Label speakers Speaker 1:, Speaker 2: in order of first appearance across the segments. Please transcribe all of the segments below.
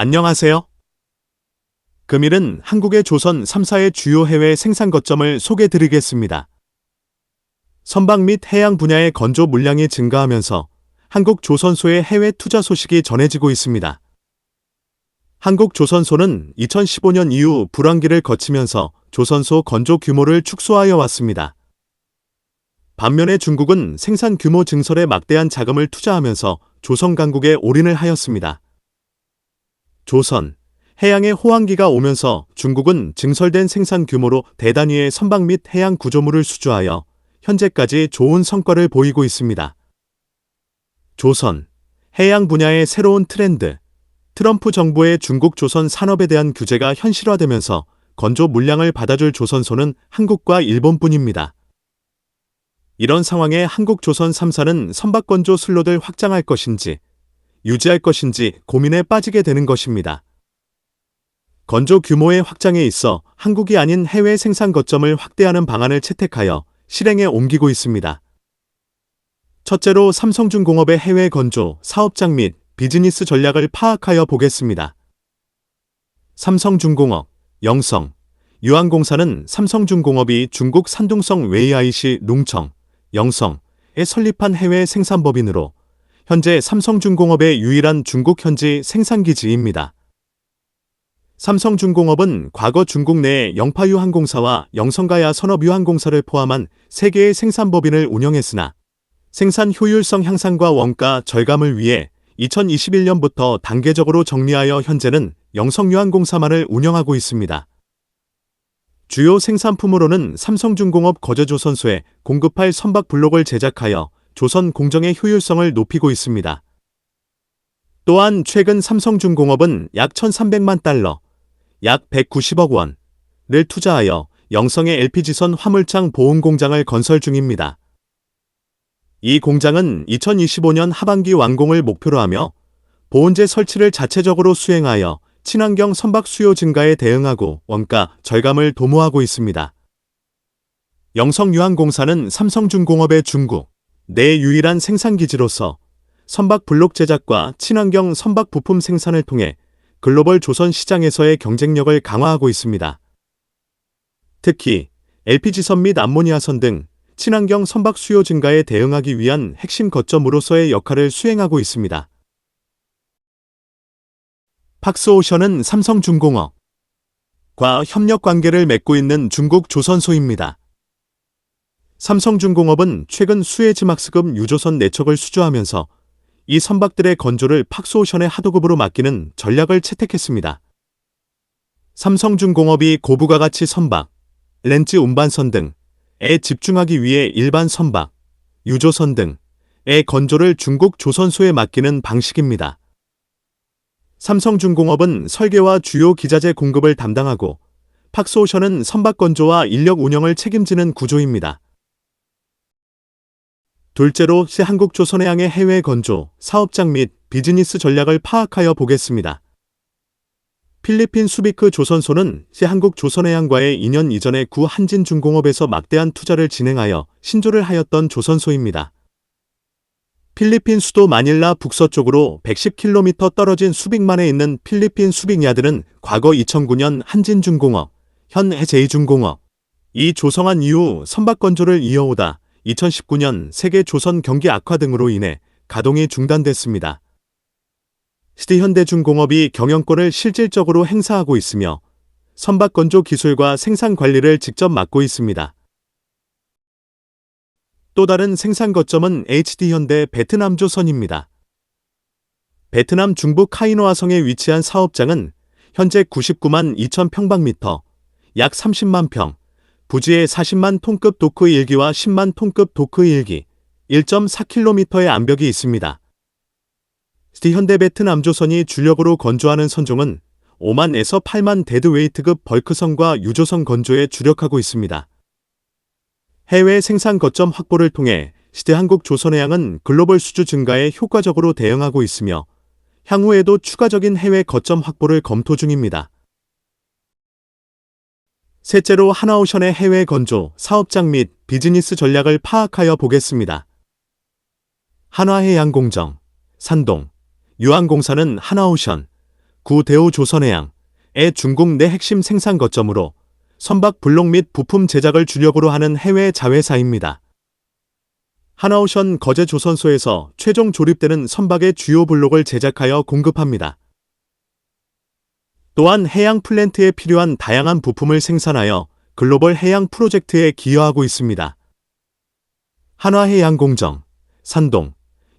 Speaker 1: 안녕하세요. 금일은 한국의 조선 3사의 주요 해외 생산 거점을 소개드리겠습니다. 선박 및 해양 분야의 건조 물량이 증가하면서 한국 조선소의 해외 투자 소식이 전해지고 있습니다. 한국 조선소는 2015년 이후 불황기를 거치면서 조선소 건조 규모를 축소하여 왔습니다. 반면에 중국은 생산 규모 증설에 막대한 자금을 투자하면서 조선 강국에 올인을 하였습니다. 조선, 해양의 호황기가 오면서 중국은 증설된 생산 규모로 대단위의 선박 및 해양 구조물을 수주하여 현재까지 좋은 성과를 보이고 있습니다. 조선, 해양 분야의 새로운 트렌드, 트럼프 정부의 중국 조선 산업에 대한 규제가 현실화되면서 건조 물량을 받아줄 조선소는 한국과 일본뿐입니다. 이런 상황에 한국 조선 3사는 선박 건조 슬롯을 확장할 것인지 유지할 것인지 고민에 빠지게 되는 것입니다. 건조 규모의 확장에 있어 한국이 아닌 해외 생산 거점을 확대하는 방안을 채택하여 실행에 옮기고 있습니다. 첫째로 삼성중공업의 해외 건조, 사업장 및 비즈니스 전략을 파악하여 보겠습니다. 삼성중공업, 영성, 유한공사는 삼성중공업이 중국 산둥성 웨이아이시 룽청, 영성에 설립한 해외 생산법인으로 현재 삼성중공업의 유일한 중국 현지 생산기지입니다. 삼성중공업은 과거 중국 내 영파유한공사와 영성가야 산업유한공사를 포함한 3개의 생산법인을 운영했으나 생산 효율성 향상과 원가 절감을 위해 2021년부터 단계적으로 정리하여 현재는 영성유한공사만을 운영하고 있습니다. 주요 생산품으로는 삼성중공업 거제조선소에 공급할 선박 블록을 제작하여 조선 공정의 효율성을 높이고 있습니다. 또한 최근 삼성중공업은 약 1,300만 달러, 약 190억 원을 투자하여 영성의 LPG선 화물창 보온 공장을 건설 중입니다. 이 공장은 2025년 하반기 완공을 목표로 하며 보온재 설치를 자체적으로 수행하여 친환경 선박 수요 증가에 대응하고 원가 절감을 도모하고 있습니다. 영성유한공사는 삼성중공업의 중국 내 유일한 생산기지로서 선박 블록 제작과 친환경 선박 부품 생산을 통해 글로벌 조선 시장에서의 경쟁력을 강화하고 있습니다. 특히 LPG선 및 암모니아선 등 친환경 선박 수요 증가에 대응하기 위한 핵심 거점으로서의 역할을 수행하고 있습니다. 박스오션은 삼성중공업과 협력 관계를 맺고 있는 중국 조선소입니다. 삼성중공업은 최근 수에즈막스급 유조선 4척을 수주하면서 이 선박들의 건조를 박스오션의 하도급으로 맡기는 전략을 채택했습니다. 삼성중공업이 고부가 가치 선박, 렌즈 운반선 등에 집중하기 위해 일반 선박, 유조선 등의 건조를 중국 조선소에 맡기는 방식입니다. 삼성중공업은 설계와 주요 기자재 공급을 담당하고 박스오션은 선박 건조와 인력 운영을 책임지는 구조입니다. 둘째로 한국조선해양의 해외 건조, 사업장 및 비즈니스 전략을 파악하여 보겠습니다. 필리핀 수비크 조선소는 한국조선해양과의 2년 이전에 구 한진중공업에서 막대한 투자를 진행하여 신조를 하였던 조선소입니다. 필리핀 수도 마닐라 북서쪽으로 110km 떨어진 수빅만에 있는 필리핀 수빅야드는 과거 2009년 한진중공업, 현 제2중공업이 조성한 이후 선박 건조를 이어오다 2019년 세계 조선 경기 악화 등으로 인해 가동이 중단됐습니다. 현대중공업이 경영권을 실질적으로 행사하고 있으며 선박 건조 기술과 생산 관리를 직접 맡고 있습니다. 또 다른 생산 거점은 HD현대 베트남조선입니다. 베트남 중부 카이노아성에 위치한 사업장은 현재 99만 2천 평방미터, 약 30만 평, 부지에 40만 톤급 도크 1기와 10만 톤급 도크 1기, 1.4km의 암벽이 있습니다. 현대 베트남조선이 주력으로 건조하는 선종은 5만에서 8만 데드웨이트급 벌크선과 유조선 건조에 주력하고 있습니다. 해외 생산 거점 확보를 통해 한국조선해양은 글로벌 수주 증가에 효과적으로 대응하고 있으며 향후에도 추가적인 해외 거점 확보를 검토 중입니다. 셋째로 하나오션의 해외 건조, 사업장 및 비즈니스 전략을 파악하여 보겠습니다. 한화해양공정, 산동, 유한공사는 하나오션, 구 대우조선해양의 중국 내 핵심 생산 거점으로 선박 블록 및 부품 제작을 주력으로 하는 해외 자회사입니다. 하나오션 거제조선소에서 최종 조립되는 선박의 주요 블록을 제작하여 공급합니다. 또한 해양 플랜트에 필요한 다양한 부품을 생산하여 글로벌 해양 프로젝트에 기여하고 있습니다. 한화해양공정, 산동,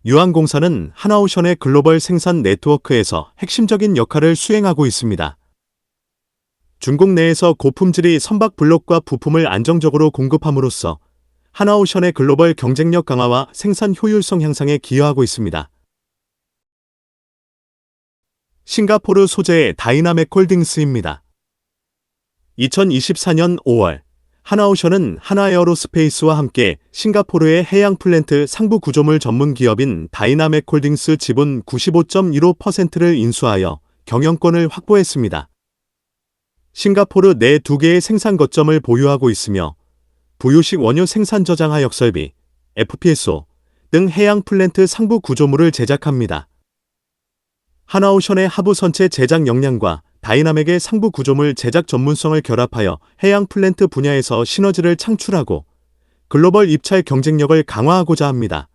Speaker 1: 유항공사는 하나오션의 글로벌 생산 네트워크에서 핵심적인 역할을 수행하고 있습니다. 중국 내에서 고품질의 선박 블록과 부품을 안정적으로 공급함으로써 하나오션의 글로벌 경쟁력 강화와 생산 효율성 향상에 기여하고 있습니다. 싱가포르 소재의 다이나맥홀딩스입니다. 2024년 5월 하나오션은 하나에어로스페이스와 함께 싱가포르의 해양 플랜트 상부 구조물 전문 기업인 다이나맥홀딩스 지분 95.15%를 인수하여 경영권을 확보했습니다. 싱가포르 내 2개의 생산 거점을 보유하고 있으며 부유식 원유 생산 저장하역 설비, FPSO 등 해양 플랜트 상부 구조물을 제작합니다. 하나오션의 하부 선체 제작 역량과 다이나맥의 상부 구조물 제작 전문성을 결합하여 해양 플랜트 분야에서 시너지를 창출하고 글로벌 입찰 경쟁력을 강화하고자 합니다.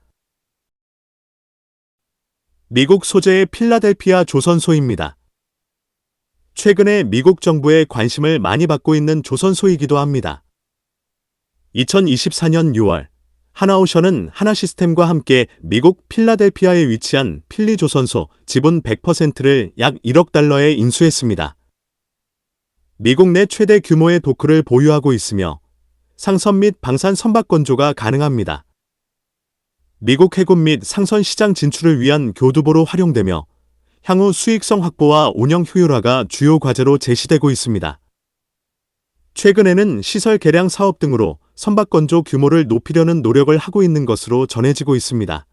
Speaker 1: 미국 소재의 필라델피아 조선소입니다. 최근에 미국 정부의 관심을 많이 받고 있는 조선소이기도 합니다. 2024년 6월 하나오션은 하나시스템과 함께 미국 필라델피아에 위치한 필리조선소 지분 100%를 약 1억 달러에 인수했습니다. 미국 내 최대 규모의 도크를 보유하고 있으며 상선 및 방산 선박 건조가 가능합니다. 미국 해군 및 상선 시장 진출을 위한 교두보로 활용되며 향후 수익성 확보와 운영 효율화가 주요 과제로 제시되고 있습니다. 최근에는 시설 개량 사업 등으로 선박 건조 규모를 높이려는 노력을 하고 있는 것으로 전해지고 있습니다.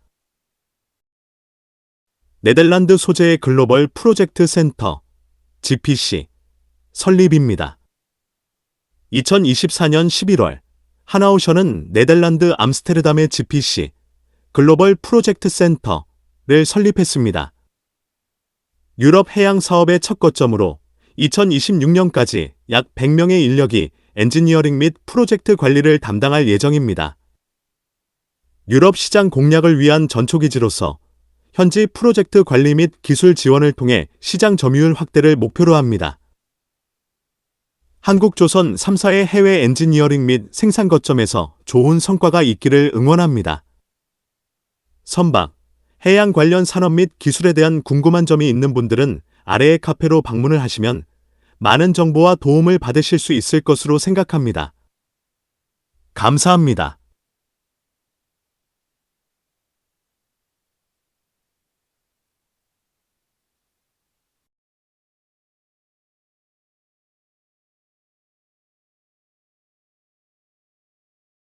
Speaker 1: 네덜란드 소재의 글로벌 프로젝트 센터 GPC 설립입니다. 2024년 11월 하나오션은 네덜란드 암스테르담의 GPC 글로벌 프로젝트 센터를 설립했습니다. 유럽 해양 사업의 첫 거점으로 2026년까지 약 100명의 인력이 엔지니어링 및 프로젝트 관리를 담당할 예정입니다. 유럽 시장 공략을 위한 전초기지로서 현지 프로젝트 관리 및 기술 지원을 통해 시장 점유율 확대를 목표로 합니다. 한국조선 3사의 해외 엔지니어링 및 생산 거점에서 좋은 성과가 있기를 응원합니다. 선박, 해양 관련 산업 및 기술에 대한 궁금한 점이 있는 분들은 아래의 카페로 방문을 하시면 많은 정보와 도움을 받으실 수 있을 것으로 생각합니다. 감사합니다.